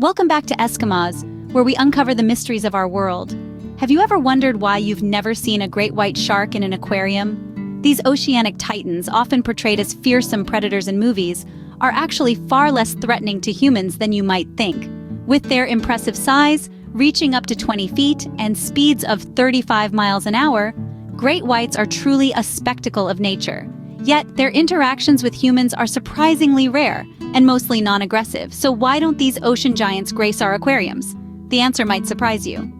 Welcome back to Eskimos, where we uncover the mysteries of our world. Have you ever wondered why you've never seen a great white shark in an aquarium? These oceanic titans, often portrayed as fearsome predators in movies, are actually far less threatening to humans than you might think. With their impressive size, reaching up to 20 feet and speeds of 35 miles an hour, great whites are truly a spectacle of nature. Yet, their interactions with humans are surprisingly rare and mostly non-aggressive. So why don't these ocean giants grace our aquariums? The answer might surprise you.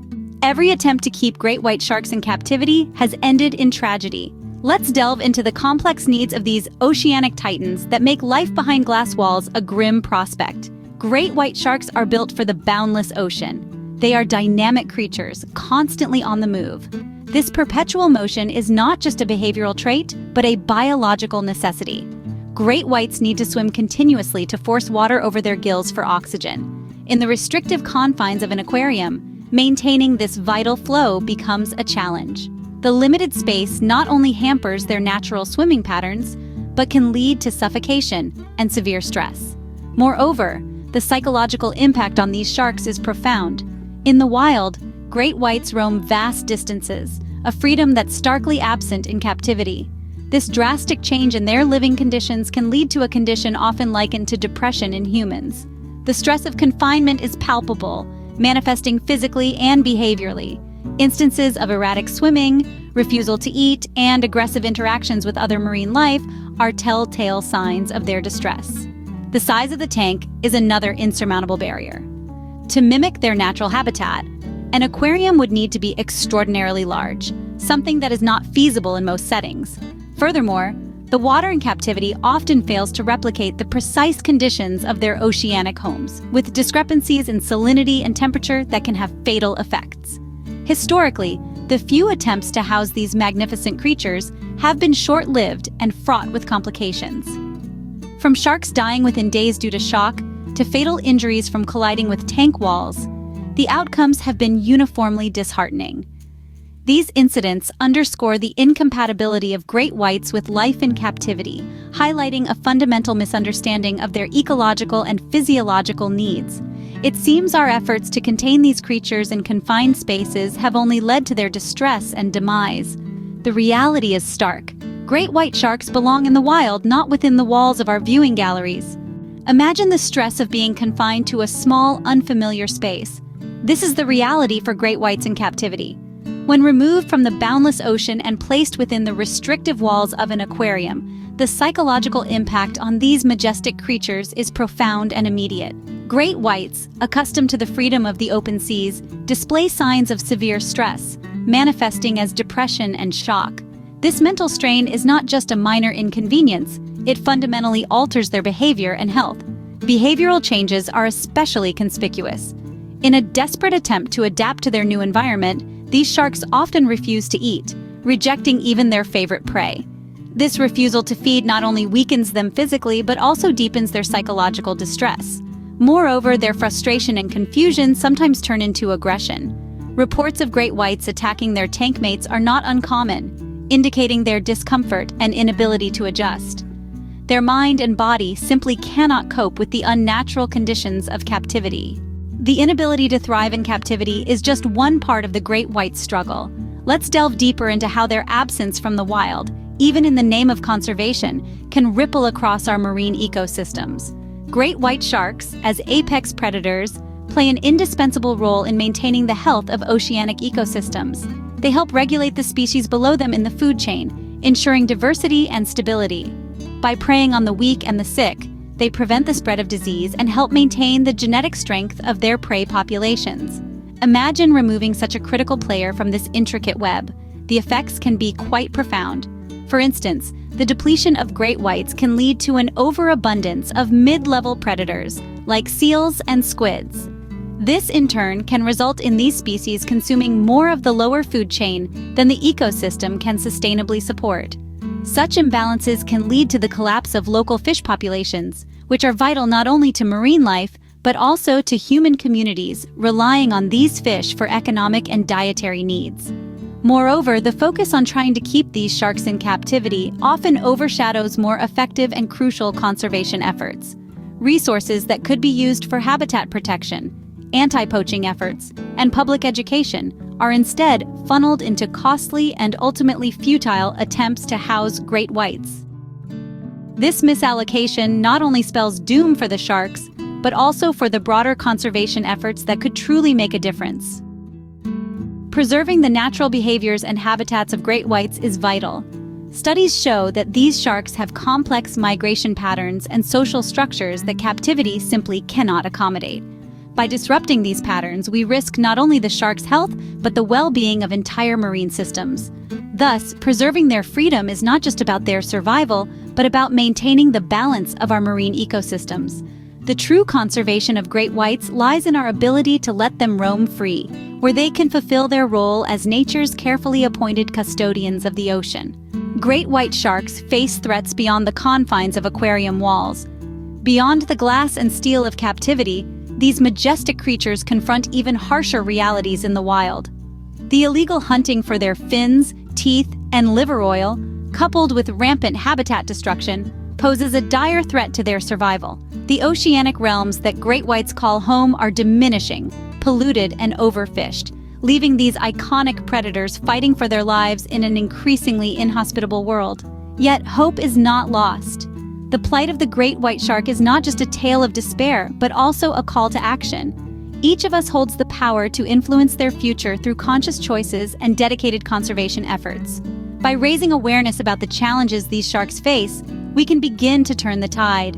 Every attempt to keep great white sharks in captivity has ended in tragedy. Let's delve into the complex needs of these oceanic titans that make life behind glass walls a grim prospect. Great white sharks are built for the boundless ocean. They are dynamic creatures, constantly on the move. This perpetual motion is not just a behavioral trait, but a biological necessity. Great whites need to swim continuously to force water over their gills for oxygen. In the restrictive confines of an aquarium, maintaining this vital flow becomes a challenge. The limited space not only hampers their natural swimming patterns, but can lead to suffocation and severe stress. Moreover, the psychological impact on these sharks is profound. In the wild, great whites roam vast distances, a freedom that's starkly absent in captivity. This drastic change in their living conditions can lead to a condition often likened to depression in humans. The stress of confinement is palpable, manifesting physically and behaviorally. Instances of erratic swimming, refusal to eat, and aggressive interactions with other marine life are telltale signs of their distress. The size of the tank is another insurmountable barrier. To mimic their natural habitat, an aquarium would need to be extraordinarily large, something that is not feasible in most settings. Furthermore, the water in captivity often fails to replicate the precise conditions of their oceanic homes, with discrepancies in salinity and temperature that can have fatal effects. Historically, the few attempts to house these magnificent creatures have been short-lived and fraught with complications. From sharks dying within days due to shock, to fatal injuries from colliding with tank walls, the outcomes have been uniformly disheartening. These incidents underscore the incompatibility of great whites with life in captivity, highlighting a fundamental misunderstanding of their ecological and physiological needs. It seems our efforts to contain these creatures in confined spaces have only led to their distress and demise. The reality is stark. Great white sharks belong in the wild, not within the walls of our viewing galleries. Imagine the stress of being confined to a small, unfamiliar space. This is the reality for great whites in captivity. When removed from the boundless ocean and placed within the restrictive walls of an aquarium, the psychological impact on these majestic creatures is profound and immediate. Great whites, accustomed to the freedom of the open seas, display signs of severe stress, manifesting as depression and shock. This mental strain is not just a minor inconvenience, it fundamentally alters their behavior and health. Behavioral changes are especially conspicuous. In a desperate attempt to adapt to their new environment, these sharks often refuse to eat, rejecting even their favorite prey. This refusal to feed not only weakens them physically, but also deepens their psychological distress. Moreover, their frustration and confusion sometimes turn into aggression. Reports of great whites attacking their tank mates are not uncommon, indicating their discomfort and inability to adjust. Their mind and body simply cannot cope with the unnatural conditions of captivity. The inability to thrive in captivity is just one part of the great white struggle. Let's delve deeper into how their absence from the wild, even in the name of conservation, can ripple across our marine ecosystems. Great white sharks, as apex predators, play an indispensable role in maintaining the health of oceanic ecosystems. They help regulate the species below them in the food chain, ensuring diversity and stability. By preying on the weak and the sick, they prevent the spread of disease and help maintain the genetic strength of their prey populations. Imagine removing such a critical player from this intricate web. The effects can be quite profound. For instance, the depletion of great whites can lead to an overabundance of mid-level predators, like seals and squids. This, in turn, can result in these species consuming more of the lower food chain than the ecosystem can sustainably support. Such imbalances can lead to the collapse of local fish populations, which are vital not only to marine life, but also to human communities relying on these fish for economic and dietary needs. Moreover, the focus on trying to keep these sharks in captivity often overshadows more effective and crucial conservation efforts. Resources that could be used for habitat protection, anti-poaching efforts, and public education are instead funneled into costly and ultimately futile attempts to house great whites. This misallocation not only spells doom for the sharks, but also for the broader conservation efforts that could truly make a difference. Preserving the natural behaviors and habitats of great whites is vital. Studies show that these sharks have complex migration patterns and social structures that captivity simply cannot accommodate. By disrupting these patterns, we risk not only the sharks' health, but the well-being of entire marine systems. Thus, preserving their freedom is not just about their survival, but about maintaining the balance of our marine ecosystems. The true conservation of great whites lies in our ability to let them roam free, where they can fulfill their role as nature's carefully appointed custodians of the ocean. Great white sharks face threats beyond the confines of aquarium walls. Beyond the glass and steel of captivity, these majestic creatures confront even harsher realities in the wild. The illegal hunting for their fins, teeth, and liver oil, coupled with rampant habitat destruction, poses a dire threat to their survival. The oceanic realms that great whites call home are diminishing, polluted, and overfished, leaving these iconic predators fighting for their lives in an increasingly inhospitable world. Yet hope is not lost. The plight of the great white shark is not just a tale of despair, but also a call to action. Each of us holds the power to influence their future through conscious choices and dedicated conservation efforts. By raising awareness about the challenges these sharks face, we can begin to turn the tide.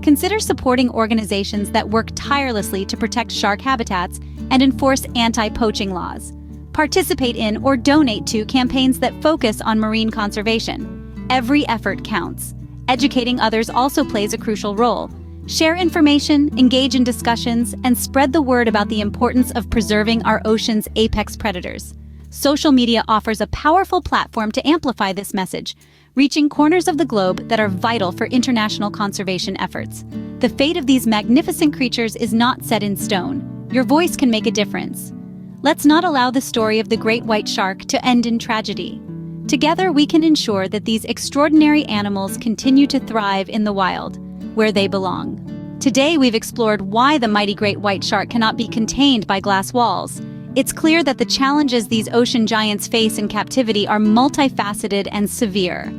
Consider supporting organizations that work tirelessly to protect shark habitats and enforce anti-poaching laws. Participate in or donate to campaigns that focus on marine conservation. Every effort counts. Educating others also plays a crucial role. Share information, engage in discussions, and spread the word about the importance of preserving our ocean's apex predators. Social media offers a powerful platform to amplify this message, reaching corners of the globe that are vital for international conservation efforts. The fate of these magnificent creatures is not set in stone. Your voice can make a difference. Let's not allow the story of the great white shark to end in tragedy. Together, we can ensure that these extraordinary animals continue to thrive in the wild, where they belong. Today, we've explored why the mighty great white shark cannot be contained by glass walls. It's clear that the challenges these ocean giants face in captivity are multifaceted and severe.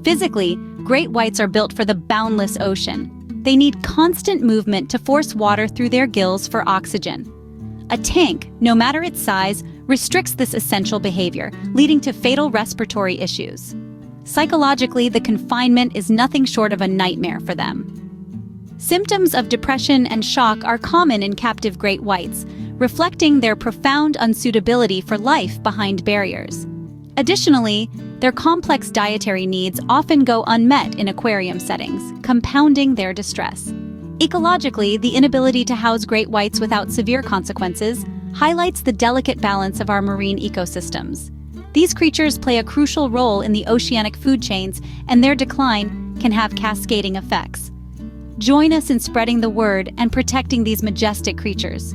Physically, great whites are built for the boundless ocean. They need constant movement to force water through their gills for oxygen. A tank, no matter its size, restricts this essential behavior, leading to fatal respiratory issues. Psychologically, the confinement is nothing short of a nightmare for them. Symptoms of depression and shock are common in captive great whites, reflecting their profound unsuitability for life behind barriers. Additionally, their complex dietary needs often go unmet in aquarium settings, compounding their distress. Ecologically, the inability to house great whites without severe consequences highlights the delicate balance of our marine ecosystems. These creatures play a crucial role in the oceanic food chains, and their decline can have cascading effects. Join us in spreading the word and protecting these majestic creatures.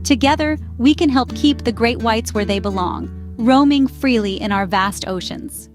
Together, we can help keep the great whites where they belong, roaming freely in our vast oceans.